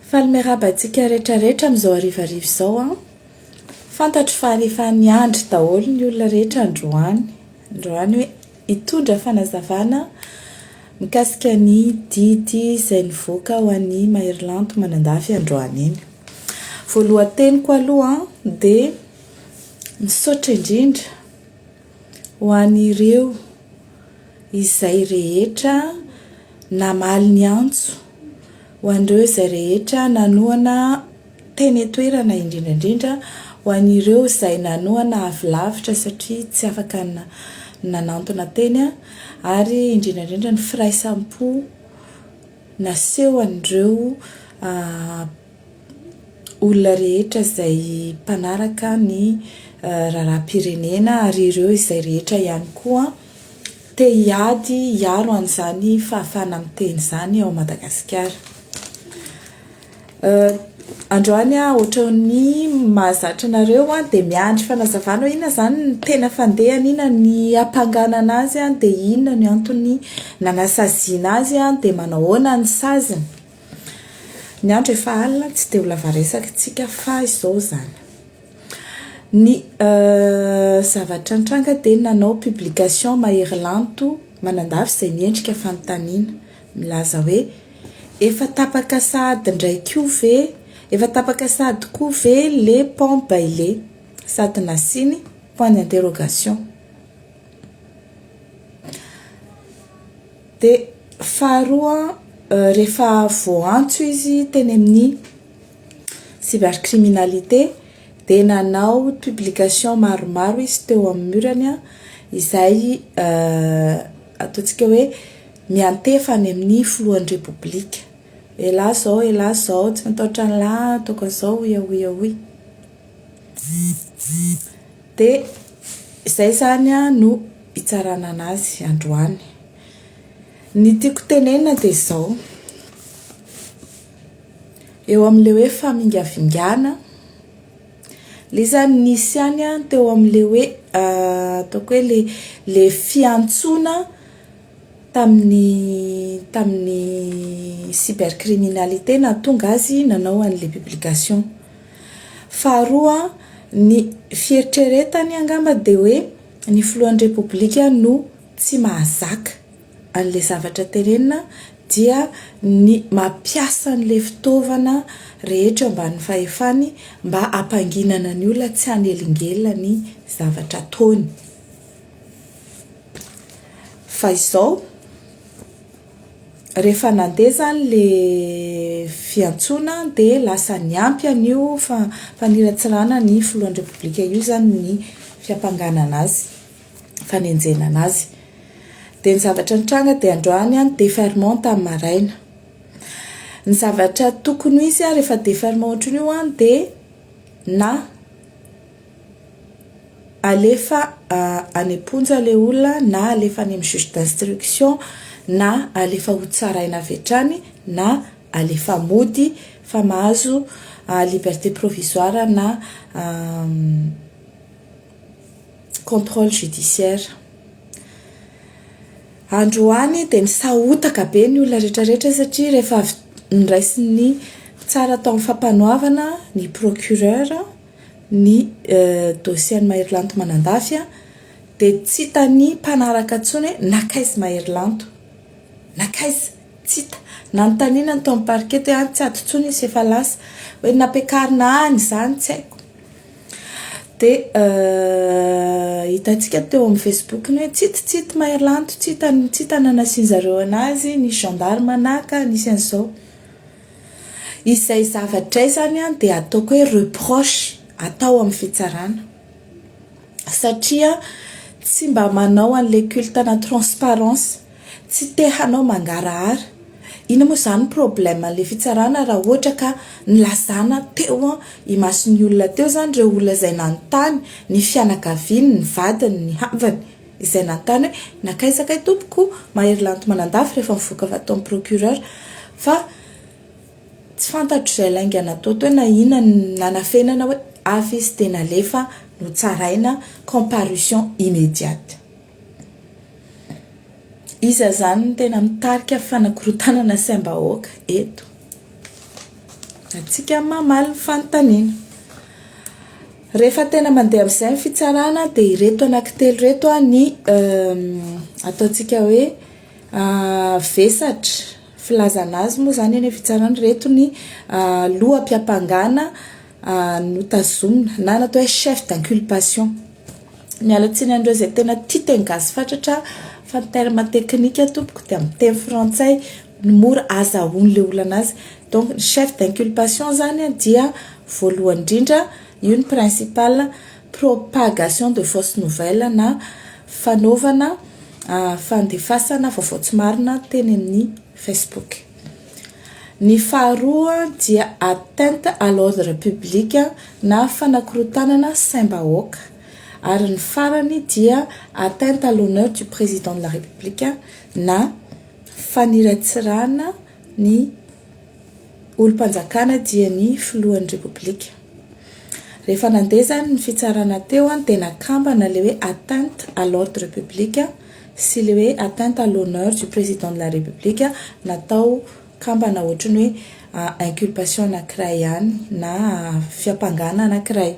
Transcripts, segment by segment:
Falmerabantsika rehetrarehetra amin'izao arivariva izao a. Fantatro fa rehefa niandry daholo ny olona rehetra androany hoe hitondra fanazavana mikasika ny didy izay nivoaka ho an'ny Mahery Manandafy androany iny. Voalohan-teniko aloha dia misaotra indrindra ho an'ireo izay rehetra namaly ny antso, ho an'ireo izay rehetra nanohana teny atoerana indrindrandrindra, ho an'ireo izay nanohana avy lavitra satria tsy afaka nanantona teny ary indrindrandrindra ny firaisampo naseho an'ireo olona rehetra izay mpanaraka ny raharaham-pirenena ary ireo izay rehetra ihany koa te hiady hiaro an'izany fahafahana miteny izany ao Madagasikara. Androany ohatran'ny mahazatra anareo dia miandry fanazavana inona izany ny tena fandehany, inona ny hampanganana azy dia inona ny antony nanasaziana azy dia manao ahoana ny saziny. Ny andro efa alina tsy dia ho lava resaka isika fa izao izany. Ny zavatra nitranga dia nanao publication Mahery Manandafy izay miendrika fanontaniana milaza hoe efa tapaka sahady indraiky io ve, efa tapaka sahady koa ve le pont Bailey, sady nasiny point d'interrogation. Dia faharoa rehefa voantso izy teny amin'ny cybercriminalité dia nanao publication maromaro izy teo amin'ny murany izay ataontsika hoe miantefany amin'ny filohan'ny repoblika. Ela zao tsy matahotra an'lahy ataoko an'izao hoy. Dia izay zany no hitsarana anazy androany. Ny tiako tenenina dia izao, eo amin'ilay hoe famingavingana, ilay zany nisy ihany teo amin'ilay hoe ataoko hoe le fiantsoana tamin'ny cybercriminalité nahatonga azy nanao an'ilay publication. Faharoa ny fieritreretany angamba dia hoe ny filohan'ny repoblika no tsy mahazaka an'ilay zavatra tenenina dia ny mampiasa an'ilay fitaovana rehetra mba ny fahefany mba hampanginana ny olona tsy hanelingelina ny zavatra ataony. Fa izao rehefa nandeha zany le fiantsoana dia lasa niampy an'io faniratsirana ny filohan'ny repoblika io zany ny fiampanganana azy, fanenjena azy. Dia ny zavatra nitranga dia androany déferment tamin'ny maraina. Ny zavatra tokony izy rehefa déferment ohatran'io dia na alefa any am-ponja ilay olona, na alefa any amin'ny juge d'instruction, na alefa ho tsaraina avy hatrany, na alefa mody fa mahazo liberté provisoire na contrôle judiciaire. Androany dia nisahotaka be ny olona rehetrarehetra satria rehefa niraisy ny tsara tao amin'ny fampanohavana ny procureur ny dossier Mahery Manandafy dia tsy hitany mpanaraka intsony hoe nakaiza Mahery nakaiza tsy hita, nanontaniana ny tao amin'ny parquet hoe tsy ato intsony izy efa lasa, hoe nampiakarina any izany tsy haiko. Dia hitantsika teo amin'ny Facebook hoe tsy hita Mahery tsy hita nanasian'zareo anazy, ny gendarme naka nisy an'izao. Izay zavatra izany dia ataoko hoe reproche atao amin'ny fitsarana satria tsy mba manao an'ilay culte na transparence, tsy te hanao mangarahara. Ina moa izany problème an'ilay fitsarana raha ohatra ka nilazana teo imason'ny olona teo zany ireo olona izay nanontany, ny fianakaviany, ny vadiny, ny havany izay nanontany hoe nakaizaka tompoko Mahery Manandafy rehefa mivoaka avy atao amin'ny procureur, fa tsy fantatro izay laingana atao hoe na inona nanafenana hoe avy izy tena alefa no tsaraina comparution immédiate. Iza zany tena mitarika fanakorotanana saim-bahoaka eto. atsika mamaly fanontaniana. Rehefa tena mandeha amin'izay ny fitsarana dia ireto anankitelo reto ny ataontsika hoe vesatra filazana azy moa zany eny fitsarana reto ny loham-piapangana notazomina na natao hoe chef d'inculpation. Mialatsiny andreo izay tena tia teny gasy fatratra fa ny terme teknika tompoko dia amin'ny teny frantsay mora azahoan'ilay olana azy. Donc chef d'inculpation zany dia voalohany indrindra io ny principal propagation de fausse nouvelle na fanaovana fandefasana vaovao tsy marina teny amin'ny Facebook. Ny faharoa dia atteinte à l'ordre public na fanakorotanana saim-bahoaka. Ary ny farany dia atteinte à l'honneur du président de la République na faniratsirana ny olom-panjakana dia ny filohan'ny République. Rehefa nandeha zany ny fitsarana teo dia nakambana le hoe atteinte à l'ordre public sy le hoe atteinte à l'honneur du président de la République natao kambana ohatrany hoe inculpation anankiray ihany na fiapangana anankiray.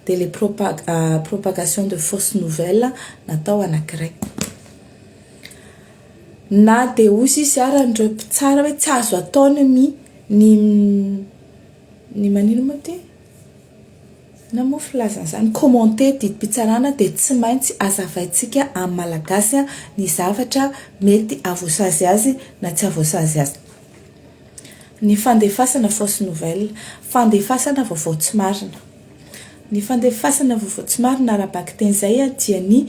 Dia les propagation de fausse nouvelle natao anankiray. Na dia osy izy ary andreo mpitsara hoe tsy azo ataony ny manino moa ty na moa filazana zany commenter didim-pitsarana dia tsy maintsy azavaintsika amin'ny malagasy ny zavatra mety avoasazy azy na tsy avoasazy azy. Ny fandefasana fausse nouvelle, fandefasana vaovao tsy marina. Ny fandefasana vaovao tsy marina arabaky teny izay dia ny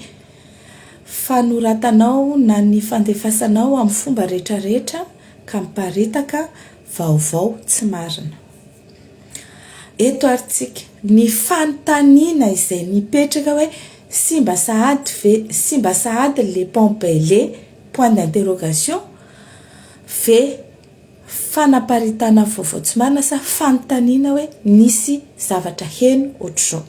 fanoratanao na ny fandefasanao amin'ny fomba rehetrarehetra ka miparitaka vaovao tsy marina. Eto aritsika ny fanontaniana izay nipetraka hoe simba sahady le pompele point d'interrogation ve fanaparitana vaovao tsy marina sa fanontaniana hoe nisy zavatra heno ohatr'izao.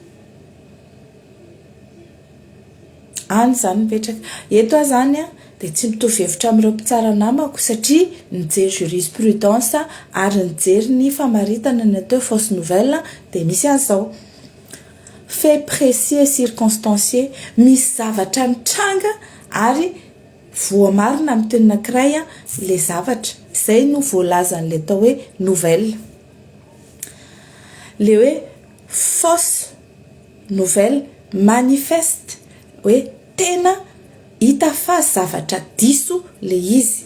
Any zany mipetraka. Eto zany dia tsy mitovy hevitra amin'ireo mpitsara namako satria nijery jurisprudence ary nijery ny famaritana ny atao fausse nouvelle dia misy an'izao. Fait précis et circonstancié, misy zavatra mitranga ary voamarina amin'ny teny anankiray le zavatra. Izay no voalazan'ilay atao hoe nouvelle. Le hoe fausse nouvelle manifeste hoe tena hita fa zavatra diso le izy.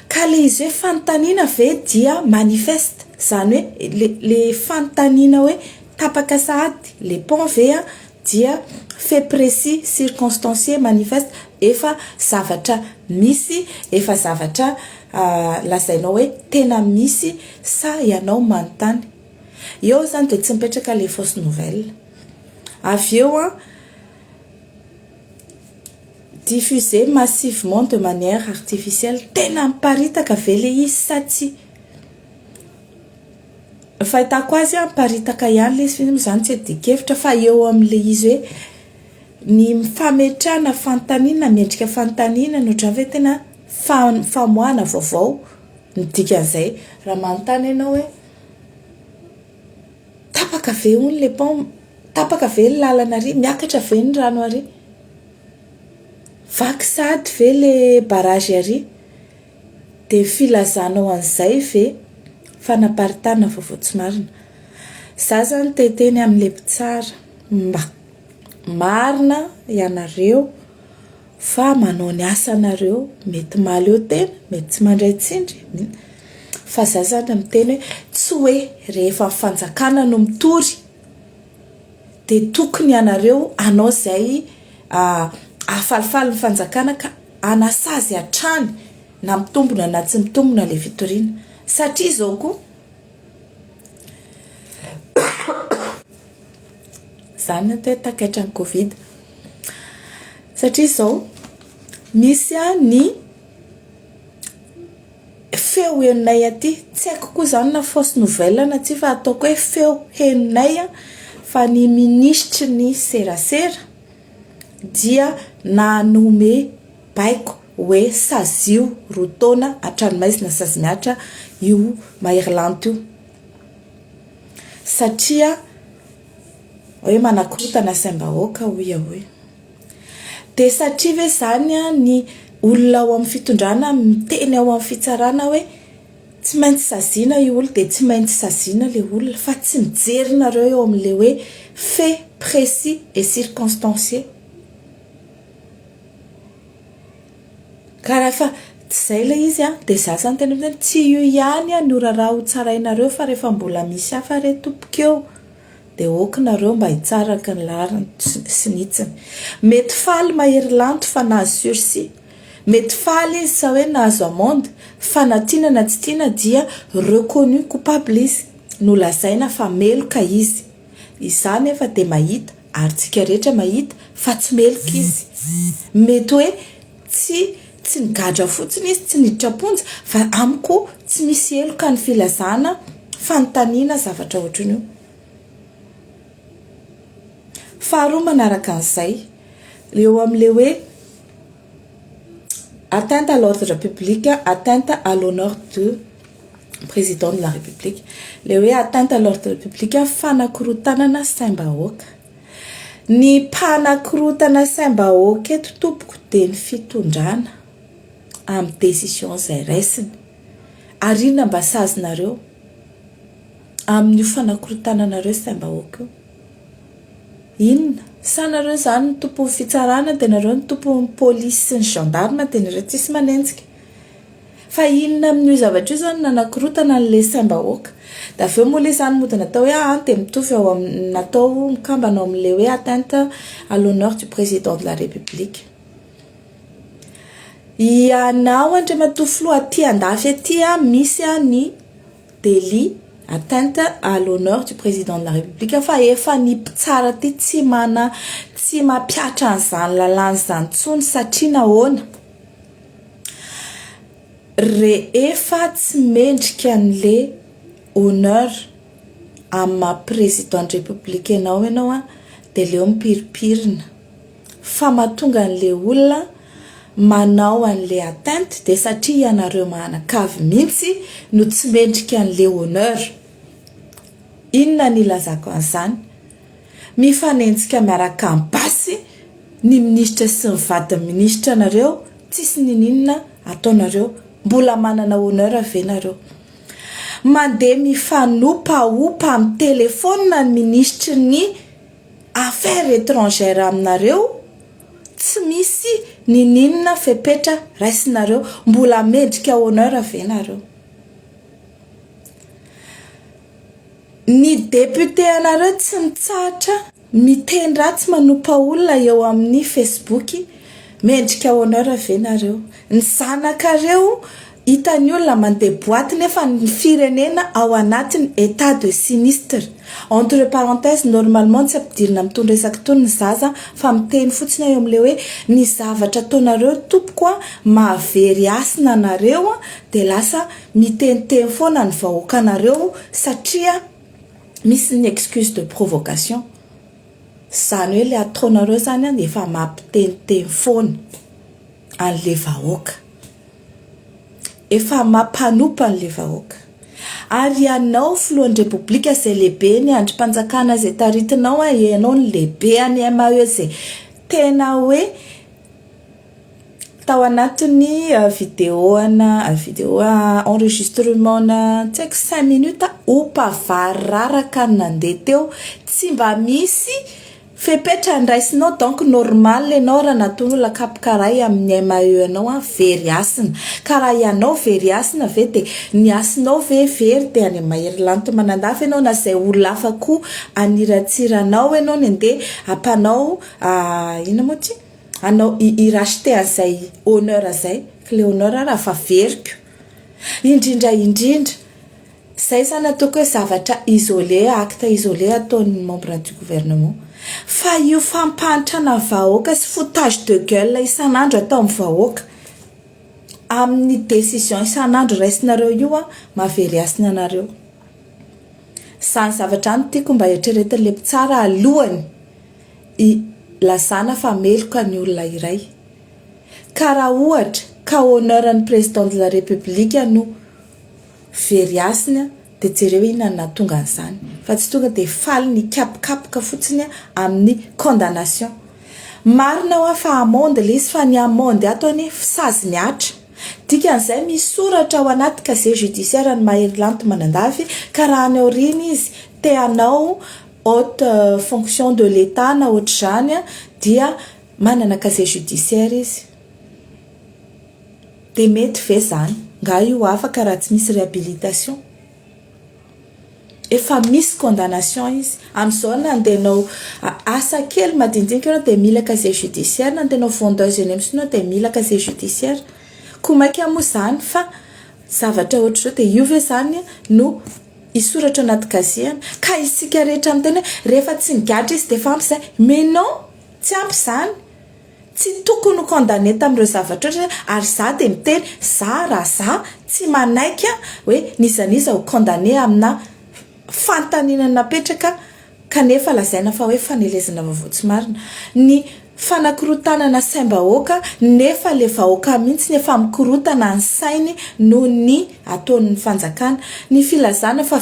Ka le izy hoe fanontaniana ve dia manifeste, zany hoe le fanontaniana hoe tapaka sahady le pont ve dia fait précis, circonstancié, manifeste, efa zavatra misy, efa zavatra lazainao hoe tena misy sa ianao manontany. Eo zany dia tsy mipetraka le fausse nouvelle. Avy eo diffuser massivement de manière artificielle, tena miparitaka ve le izy sa tsy. Fahitako azy miparitaka ihany le izy zany tsy adikevitra fa eo amin'le izy hoe ny fametrahana fanontaniana, miendrika fanontaniana no ohatran'ny hoe tena famoahana vaovao ny dikan'izay. Raha manontany ianao hoe tapaka ve hono le pont, tapaka ve ny lalana ary, miakatra ve ny rano ary, vaky sady ve le barrage ary, dia filazanao an'izay ve fanaparitana vaovao tsy marina. Za zany teteny amin'ilay mpitsara mba marina ianareo fa manao ny asanareo, mety maly eo tena, mety tsy mandray tsindry, fa za zany miteny hoe tsy hoe rehefa fanjakana no mitory dia tokony ianareo anao izay afalifaly ny fanjakana ka anasazy hatrany na mitombona na tsy mitombona le fitoriana. Satria izao koa zany atao hoe takaitra ny Covid. Satria izao misy ny feo henonay aty, tsy haiko koa zany na fausse nouvelle na tsy, fa ataoko hoe feo henonay fa ny ministry ny serasera dia nanome baiko hoe sazio roa taona hatranomaizina sazy miatra io Maherlanto io. satria hoe manakorotana saim-bahoaka hoy ahoy dia satria ve zany a ny olona ao amin'ny fitondrana miteny ao amin'ny fitsarana hoe tsy maintsy saziana io olo dia tsy maintsy saziana le olona fa tsy mijerinareo eo amin'le hoe fait précis et circonstancié ka raha fa tsy zay le izy a dia za zany tena miteny tsy io ihany a ny oraraha ho tsarainareo fa rehefa mbola misy hafa re tompoko eo dia okinareo mba hitsaraka ny lariny sy nitsiny mety faly mahery lanto fa nahazo sursis mety faly izy sa hoe nahazo amende fa na tiana na tsy tiana dia reconnu coupable izy nolazaina fa meloka izy izany efa dia mahita ary tsika rehetra mahita fa tsy meloka izy mety hoe tsy nigadra fotsiny izy tsy niditra-ponja fa amiko tsy misy eloka ny filazana fanontaniana zavatra ohatrany io faharoa manaraka an'izay eo amin'le hoe atteinte à l'ordre public, atteinte à l'honneur du président de la République. Le hoe atteinte à l'ordre public fanakorotanana saim-bahoaka. Ny mpanakorotana saim-bahoaka eto tompoko dia ny fitondrana amin'ny décision izay raisiny. Arina mba sazinareo amin'ny fanakorotananareo saim-bahoaka io. Inona? Sanareo zany ny tompo fitsarana dia nareo ny tompo polisy sy ny gendarme dia nareo tsisy manenjika fa inona amin'io zavatra io zany nanakorotana n'le saim-bahoaka da aveo moa le zany mody natao hoe dia mitovy ao amin'ny natao mikambana ao amin'le hoe atteinte à l'honneur du président de la République ianao andriamatoa aty andafy aty misy ny délit atteinte à l'honneur du président de la République fa efa ny mpitsara ty tsy mampiatra an'izany lalàna izany tsony satria nahoana rehefa tsy mendrika an'le honneur amin'ny maha président de république ianao dia leo mipiripirina fa mahatonga an'le olona manao an'le atteinte dia satria ianareo manan-kavy mihitsy no tsy mendrika an'le honneur inona ny ilazako an'izany mifanenjika miaraka amin'ny basy ny ministra sy ny vady ministra nareo tsisy ninina ataonareo mbola manana honneur avenareo mandeha mifanopaopa amin'ny telefona ny ministra ny affaires étrangères aminareo tsy misy ninina fepetra raisinareo mbola mendrika honneur avenareo ny député anareo tsy mitsahatra miteny ratsy manompa olona eo amin'ny Facebook mendrika honneur avenareo ny zanakareo hitany olona mandeha boaty nefa ny firenena ao anatiny état de sinistre entre parenthèses normalement tsy ampidirina mitondra resaka tony ny zaza fa miteny fotsiny eo amin'le hoe ny zavatra ataonareo tompoko mahavery asina anareo dia lasa miteniteny foana ny vahoaka anareo satria misy ny excuse de provocation zany hoe le ataonareo zany dia efa mampiteniteny foana an'le vahoaka efa mampanopa an'le vahoaka ary ianao filohan'ny repoblika izay lehibe ny andrim-panjakana izay taritinao ianao ny lehibe any MAE izay tena hoe tao anatiny vidéo enregistrement tsy haiko 5 minutes opavararaka nandeha teo tsy mba misy fepetra andraisinao donc normal ianao raha nataony olona kapikaray amin'ny MAE anao very asina ka raha ianao very asina ve dia ny asinao ve very dia any mahery lanto manandafy ianao na izay olona hafa koa aniratsiranao ianao ny andeha ampanao ina moa ty anao irachete an'izay honneur azay le honneur raha fa veriko indrindra izay zany ataoko hoe zavatra isolé acte isolé ataon'ny membre du gouvernement fa io fampanitrana vahoaka sy foutage de gueule isan'andro atao amin'ny vahoaka amin'ny décision isan'andro raisinareo io mahavery asina anareo sany zavatra any tiako mba eritreretin'le mpitsara alohany lazana fa meloka ny olona iray ka raha ohatra ka honneur ny président de la république no very asina dia jereo inona natonga an'izany fa tsy tonga dia faly ny kapikapoka fotsiny amin'ny condamnation. Marina ho fa amondy le izy fa ny amondy atony fisazy ny atra dikan'izay misoratra ao anaty casier judiciaire ny Mahery Manandafy ka raha any aoriana izy te hanao haute fonction de l'État na ohatr'izany dia manana casier judiciaire izy dia mety ve zany nga io afaka raha tsy misy réhabilitation efa misy condamnation izy amin'izao nandehanao asa kely madinidinika ianao dia mila casier judiciaire nandehanao vendeuse eny amin'izao dia mila casier judiciaire komaiky moa zany fa zavatra ohatr'izao dia io ve zany no isoratra anaty casier ka isika rehetra amin'ny tena rehefa tsy nigadra izy dia fampy izay mais non tsy ampy izany tsy tokony condamné tamin'ireo zavatra oatra ary za dia miteny za raha za tsy manaiky hoe nizaniza ho condamné amina fantaninana napetraka kanefa lazaina fa hoe fanelezana vaovao tsy marina ny fanakirotanana saim-bahoaka nefa le vahoaka mihitsy nefa mikorotana ny sainy no ny ataon'ny fanjakana ny filazana fa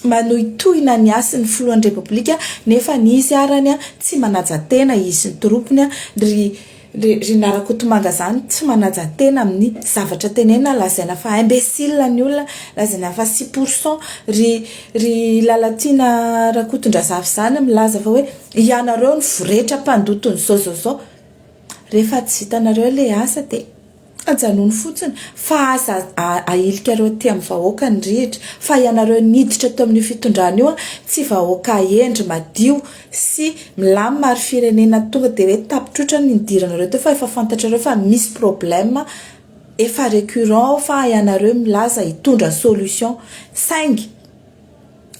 manohitohina ny asin'ny filohan'ny repoblika nefa ny izy arany tsy manaja tena izy ny toropony ry narakotomanga zany tsy manaja tena amin'ny zavatra tenena lazaina fa imbécile ny olona lazaina fa 6% ry lalatiana rakotondrazafy zany milaza fa hoe ianareo ny voretra mpandotony zao rehefa tsy vitanareo le asa dia ajanony fotsiny fa asa ahilikareo ty amin'ny vahoaka ny rihitra fa ianareo niditra teo amin'ny fitondrana io tsy vahoaka endry madio sy milamina ary firenena tonga dia hoe tapitrotra ny nidiranareo teo fa efa fantatrareo fa misy problème efa récurrent fa ianareo milaza hitondra solution saingy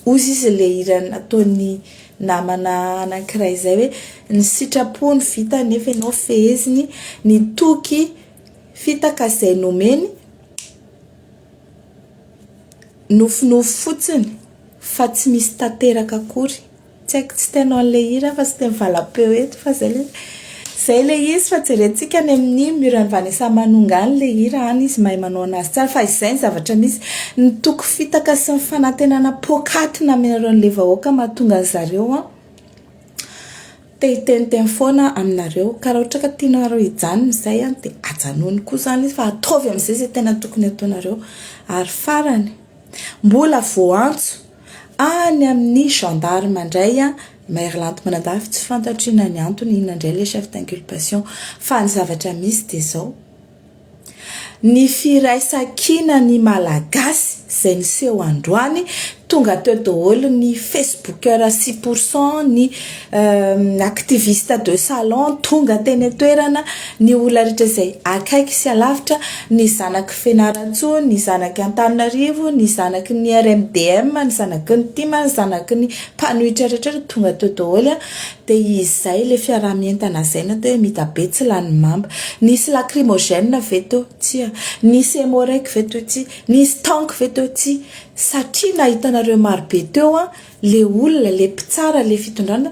ozy izy le irany ataony namana anankiray izay hoe ny sitrapony vita nefa ianao feheziny ny toky fitaka izay nomeny nofinofo fotsiny fa tsy misy tanteraka akory tsy haiko tsy tenao an'le hira fa tsy teny valapeo eto fa zay le izy fa jerentsika any amin'ny murany Vanessa Manonga any le hira any izy mahay manao anazy tsara fa izay ny zavatra misy ny toko fitaka sy ny fanantenana pokatina aminareo an'le vahoaka mahatonga an'zareo teniteny foana aminareo ka raha ohatra ka tianareo hijanona izay dia ajanony koa zany izy fa ataovy amin'izay zay tena tokony ataonareo ary farany mbola voantso any amin'ny gendarme indray Mahery Manandafy tsy fantatrina ny antony inona indray le chef d'inculpation fa ny zavatra misy dia zao ny firaisan-kina ny malagasy izay niseho androany tonga teo daholo ny facebooker 6% ny activiste de salon tonga teny toerana ny olona rehetra izay akaiky sy alavitra ny zanaky Fianarantsoa ny zanaky Antananarivo ny zanaky ny RMDM ny zanaky ny Tima ny zanaky ny mpanohitra rehetra tonga teo daholo dia izay le fiarahamientana zaina teo mitabe tsy lany mamba nisy lacrymogène ve teo tsy nisy hémorragique ve teo tsy nisy tank ve teo tsy satria nahitanareo marobe teo le olona le mpitsara le fitondrana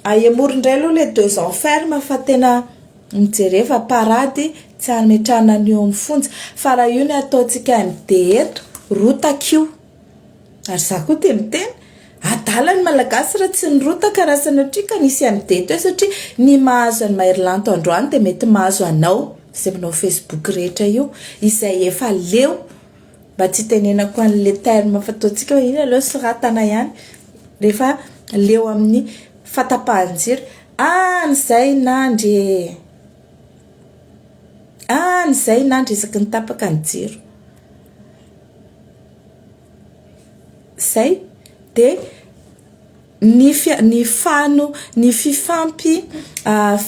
aemory indray aloha le 2 ans ferme fa tena mijerefa parady tsy ametrahana ny eo amin'ny fonja fa raha io ny ataontsika MD eto rotakio ary za koa dia miteny adala ny malagasy raha tsy nyrotaka raha sanatria ka nisy MD teo satria ny mahazo any Mahery androany dia mety mahazo anao izay manao Facebook rehetra io izay efa leo mba tsy tenenako an'le terme fataontsika hoe iny aleo soratana ihany rehefa leo amin'ny fatapahan-jiro nyzay nandry isaky ny tapaka ny jiro zay dia ny fifampy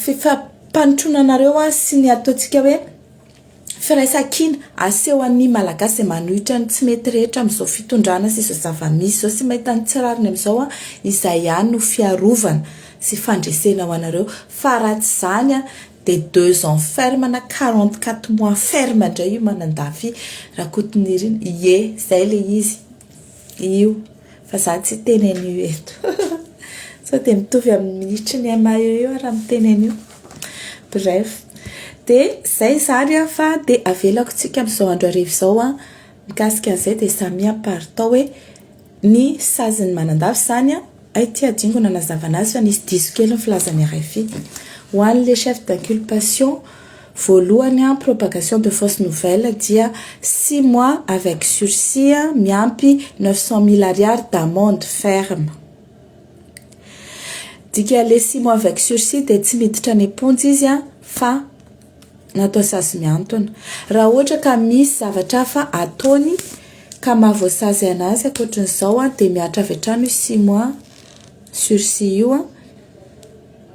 fifampanontronanareo sy ny ataontsika hoe firaisan-kina aseho an'ny malagasy manohitra ny tsy mety rehetra amin'izao fitondrana sy izao zava-misy zao sy mahita ny tsirariny amin'izao izay ihany no fiarovana sy fandresena ho anareo fa raha tsy zany dia 2 ans ferme na 44 mois ferme indray io Manandafy Rakotonirina zay le izy io fa za tsy tenen'io eto sao dia mitovy amin'ny minitry ny amayo io raha mitenen'io bref dia zay zany fa dia avelako tsika amin'izao andro arivo izao mikasika an'izay dia samia paritao hoe ny saziny manandavy zany ay ty adingona nazavana azy fa nisy diso kely ny filazany RFI ho an'le chef d'inculpation voalohany propagation de fausse nouvelle dia 6 mois avec sursis miampy 900 000 ariary d'amende ferme. Dika le 6 mois avec sursis dia tsy miditra ny ponjy izy fa natao sasy miantona. Raha ohatra ka misy zavatra fa ataony ka mahavoasazy anazy akoatran'izao dia miatra avy hatrany 6 mois sursis io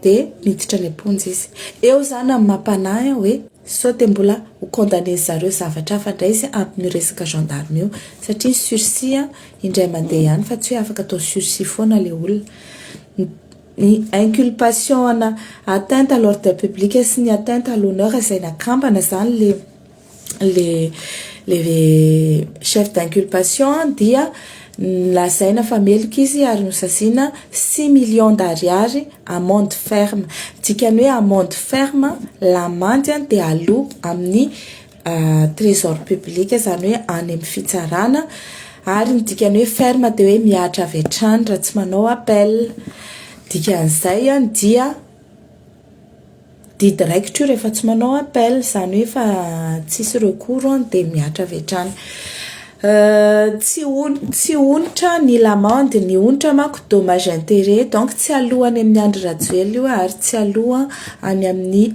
dia miditra ny ponjy izy. Eo zany amin'ny mampanahy hoe sao dia mbola ho condamné zareo zavatra fa indray izy ampy resaka gendarme io satria sursis indray mandeha ihany fa tsy hoe afaka atao sursis foana le olona. Ny inculpation atteinte à l'ordre public sy ny atteinte à l'honneur izay nakambana zany le chef d'inculpation dia lazaina fa melika izy ary nosasiana 6 millions d'ariary amende ferme. Dikany hoe amende ferme lamandy dia aloha amin'ny trésor public zany hoe any amin'ny fitsarana ary ny dikany hoe ferme dia hoe miatra avy hatrany raha tsy manao appel. Dikan'izay dia didy raikitra io rehefa tsy manao appel zany hoe fa tsisy recours dia miatra avy hatrany. Tsy onitra ny lamande ny onitra manko dommage intérêt donc tsy alohany amin'ny andro rajoely io ary tsy aloha any amin'ny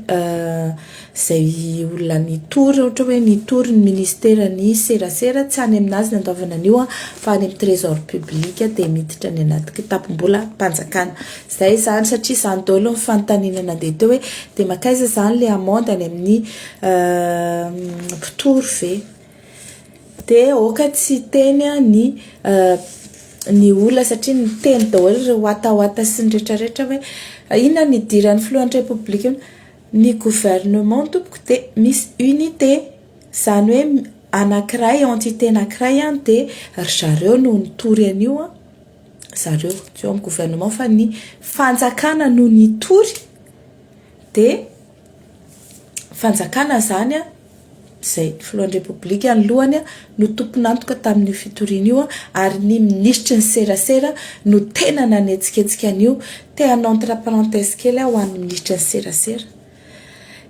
zay olona nitory ohatra hoe nitory ny ministera ny serasera tsy any aminazy ny andaovana an'io fa any amin'ny trésor public dia miditra ny anaty kitapom-bola mpanjakana. Zay zany satria zany daholo ny fanontaniana nandeha teo hoe dia makaiza zany le amende any amin'ny mpitory ve dia oka tsy teny ny olona satria ny teny daholo ireo watahoata sy ny rehetrarehetra hoe inona ny idiran'ny filohan'ny republika ny gouvernement tompoko dia misy unité zany hoe anankiray entité anankiray dia zareo no nitory an'io zareo tsy eo amin'ny gouvernement fa ny fanjakana no nitory dia fanjakana zany zay filohan'ny republika ny lohany no tomponantoka tamin'ny fitoriana io ary ny ministra ny serasera no tena nanetsiketsika an'io te hanao entre parenthèse kely ho an'ny ministra ny serasera.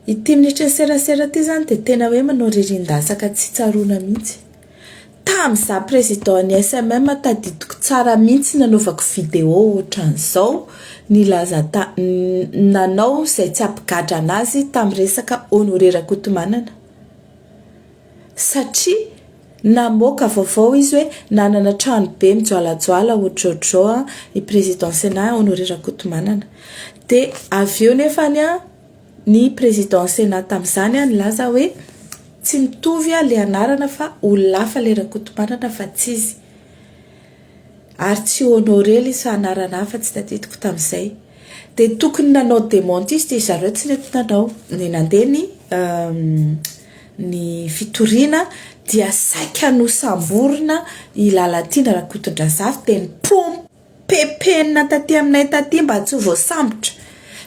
Ity ministra ny serasera ty zany dia tena hoe manao ririndasaka tsy tsaroana mihitsy. Tamin'iza président ny SMM tadidiko tsara mihitsy nanaovako vidéo ohatran'izao nilaza nanao izay tsy ampigadra anazy tamin'ny resaka Honoré Rakotomanana. Satria namoaka vaovao izy hoe nanana trano be mijoalajoala ohatrohatrao ny président Sénat Honoré Rakotomanana. Dia avy eo nefany ny président Sénat tamin'izany nilaza hoe tsy mitovy le anarana fa olona hafa le Rakotomanana fa tsy izy. Ary tsy honoré izy fa anarana hafa tsy tadidiko tamin'izay. Dia tokony nanao démentiste izy zareo tsy nety nanao ny nandeha ny fitoriana dia saika no samborina ilalatina Rakotondrazafy dia ny pompepenina taty aminay taty mba tsy ho voasambotra.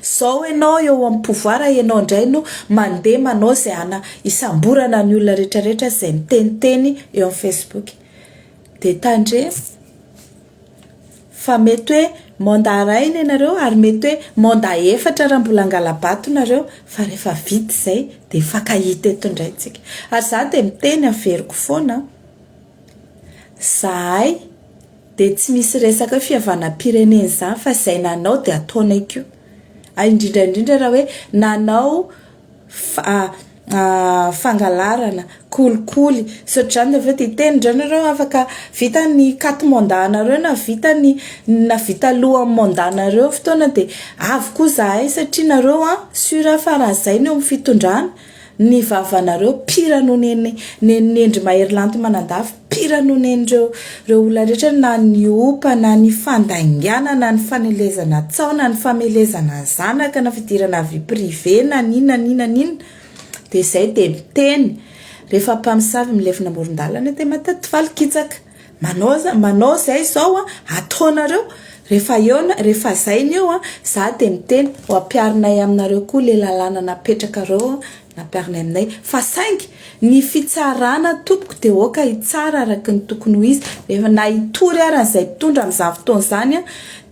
Zao ianao eo amin'ny pouvoir ianao indray no mandeha manao izay isamborana ny olona rehetrarehetra izay miteniteny eo amin'ny Facebook. Dia tandre fa mety hoe manda rainy ianareo ary mety hoe manda efatra raha mbola angala-bato nareo fa rehefa vita izay dia fakahita eto indray tsika. Ary za dia miteny averiko foana zahay dia tsy misy resaka fihavanam-pirenena izany fa izay nanao dia ataonay koa. Indrindra raha hoe nanao fangalarana kolikoly sotrany dia efa titeny ndrainareo afaka vita ny katy mandanareo na vita loha mandanareo fotoana dia avy koa zahay satria nareo sura fa raha zay ny eo amin'ny fitondrana ny vavanareo pira no nenendry mahery-lanty manandafy pira no nenreo olona rehetra na ny opa na ny fandaingana na ny fanelezana tsao na ny famelezana zanaka na fidirana vie privé na nina dia izay dia miteny rehefa mpamosavy milefina amoron-dalana dia matety valikitsaka manao izay izao ataonareo rehefa zainy eo a za de miteny ho ampiarinay aminareo koa le lalàna napetraka reo nampiarinay aminay fa saingy ny fitsarana tompoko de oka hitsara araky ny tokony ho izy rehefa na hitory aran'izay mpitondra amin'izany fotoana zany a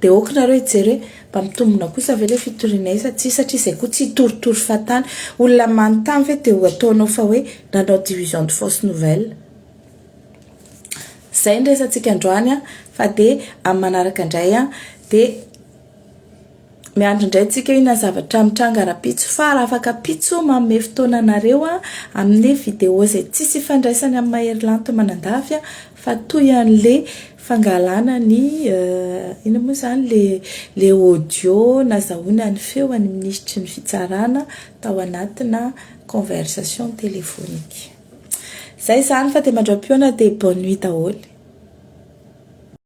de okanareo hijery mba mitombona kosa ve le fitorianay satria zay koa tsy hitoritory fatany olona manontany ve de ho ataonao fa hoe nanao division de fausse nouvelle zay nresantsika androany a fa de amin'ny manaraka indray a de miandro indray tsika ina zavatra mitranga rapitso fa raha afaka pitso manome fotoana anareo a amin'ny vidéo zay tsisy fandraisany amin'ny mahery-lanto manandafy a fa toy an'le fangalana ny ina moa zany le audio nazahoana ny feo any ministry ny fitsarana tao anatina conversation téléphonique zay zany fa de mandram-piona de bonne nuit daholo